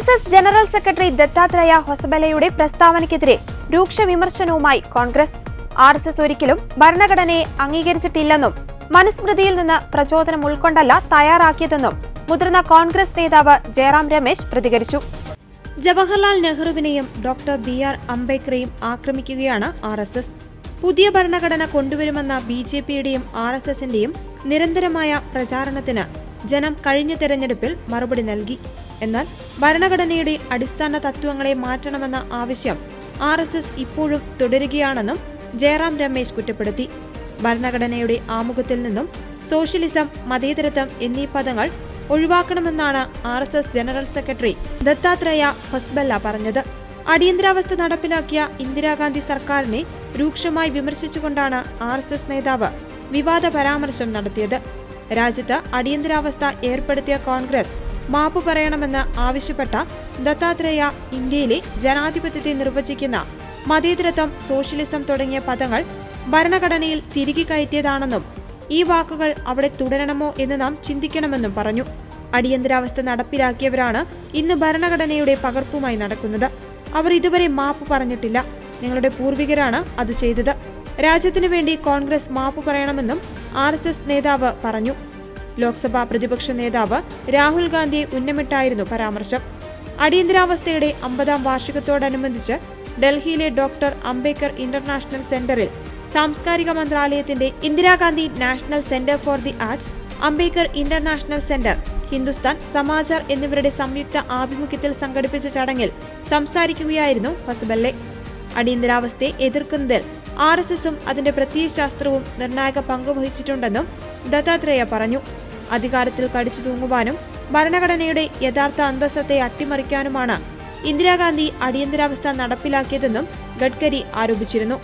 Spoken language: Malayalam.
RSS ജനറൽ സെക്രട്ടറി ദത്താത്രേയ ഹൊസബലയുടെ പ്രസ്താവനയ്ക്കെതിരെ രൂക്ഷ വിമർശനവുമായി കോൺഗ്രസ്. RSS ഒരിക്കലും ഭരണഘടനയെ അംഗീകരിച്ചിട്ടില്ലെന്നും മനുസ്മൃതിയിൽ നിന്ന് പ്രചോദനം ഉൾക്കൊണ്ടല്ല തയ്യാറാക്കിയതെന്നും മുതിർന്ന കോൺഗ്രസ് നേതാവ് ജയറാം രമേശ് പ്രതികരിച്ചു. ജവഹർലാൽ നെഹ്റുവിനെയും ഡോക്ടർ BR അംബേദ്കറെയും ആക്രമിക്കുകയാണ് RSS. പുതിയ ഭരണഘടന കൊണ്ടുവരുമെന്ന BJPയുടെയും RSSന്റെയും നിരന്തരമായ പ്രചാരണത്തിന് ജനം കഴിഞ്ഞ തെരഞ്ഞെടുപ്പിൽ മറുപടി നൽകി. എന്നാൽ ഭരണഘടനയുടെ അടിസ്ഥാന തത്വങ്ങളെ മാറ്റണമെന്ന ആവശ്യം RSS ഇപ്പോഴും തുടരുകയാണെന്നും ജയറാം രമേശ് കുറ്റപ്പെടുത്തി. ഭരണഘടനയുടെ ആമുഖത്തിൽ നിന്നും സോഷ്യലിസം, മതേതരത്വം എന്നീ പദങ്ങൾ ഒഴിവാക്കണമെന്നാണ് RSS general secretary Dattatreya Hosabale പറഞ്ഞത്. അടിയന്തരാവസ്ഥ നടപ്പിലാക്കിയ ഇന്ദിരാഗാന്ധി സർക്കാരിനെ രൂക്ഷമായി വിമർശിച്ചുകൊണ്ടാണ് RSS നേതാവ് വിവാദ പരാമർശം നടത്തിയത്. രാജ്യത്ത് അടിയന്തരാവസ്ഥ ഏർപ്പെടുത്തിയ കോൺഗ്രസ് മാപ്പ് പറയണമെന്ന് ആവശ്യപ്പെട്ട ദത്താത്രേയ ഇന്ത്യയിലെ ജനാധിപത്യത്തെ നിർവചിക്കുന്ന മതേതരത്വം, സോഷ്യലിസം തുടങ്ങിയ പദങ്ങൾ ഭരണഘടനയിൽ തിരികെ കയറ്റിയതാണെന്നും ഈ വാക്കുകൾ അവിടെ തുടരണമോ എന്ന് നാം ചിന്തിക്കണമെന്നും പറഞ്ഞു. അടിയന്തരാവസ്ഥ നടപ്പിലാക്കിയവരാണ് ഇന്ന് ഭരണഘടനയുടെ പകർപ്പുമായി നടക്കുന്നത്. അവർ ഇതുവരെ മാപ്പ് പറഞ്ഞിട്ടില്ല. നിങ്ങളുടെ പൂർവികരാണ് അത് ചെയ്തത്. രാജ്യത്തിനു വേണ്ടി കോൺഗ്രസ് മാപ്പ് പറയണമെന്നും RSS നേതാവ് പറഞ്ഞു. ലോക്സഭാ പ്രതിപക്ഷ നേതാവ് രാഹുൽ ഗാന്ധിയെ ഉന്നമിട്ടായിരുന്നു പരാമർശം. അടിയന്തരാവസ്ഥയുടെ 50ാം വാർഷികത്തോടനുബന്ധിച്ച് ഡൽഹിയിലെ ഡോക്ടർ അംബേദ്കർ ഇന്റർനാഷണൽ സെന്ററിൽ സാംസ്കാരിക മന്ത്രാലയത്തിന്റെ Indira Gandhi national centre for the arts, Ambedkar international centre, Hindustan Samachar എന്നിവരുടെ സംയുക്ത ആഭിമുഖ്യത്തിൽ സംഘടിപ്പിച്ച ചടങ്ങിൽ സംസാരിക്കുകയായിരുന്നു ഹൊസബല. അടിയന്തരാവസ്ഥയെ എതിർക്കുന്നതിൽ RSSും അതിന്റെ പ്രത്യയശാസ്ത്രവും നിർണായക പങ്കുവഹിച്ചിട്ടുണ്ടെന്നും ദത്താത്രേയ പറഞ്ഞു. അധികാരത്തിൽ കടിച്ചു തൂങ്ങുവാനും ഭരണഘടനയുടെ യഥാർത്ഥ അന്തസ്സത്തെ അട്ടിമറിക്കാനുമാണ് ഇന്ദിരാഗാന്ധി അടിയന്തരാവസ്ഥ നടപ്പിലാക്കിയതെന്നും ഗഡ്കരി ആരോപിച്ചിരുന്നു.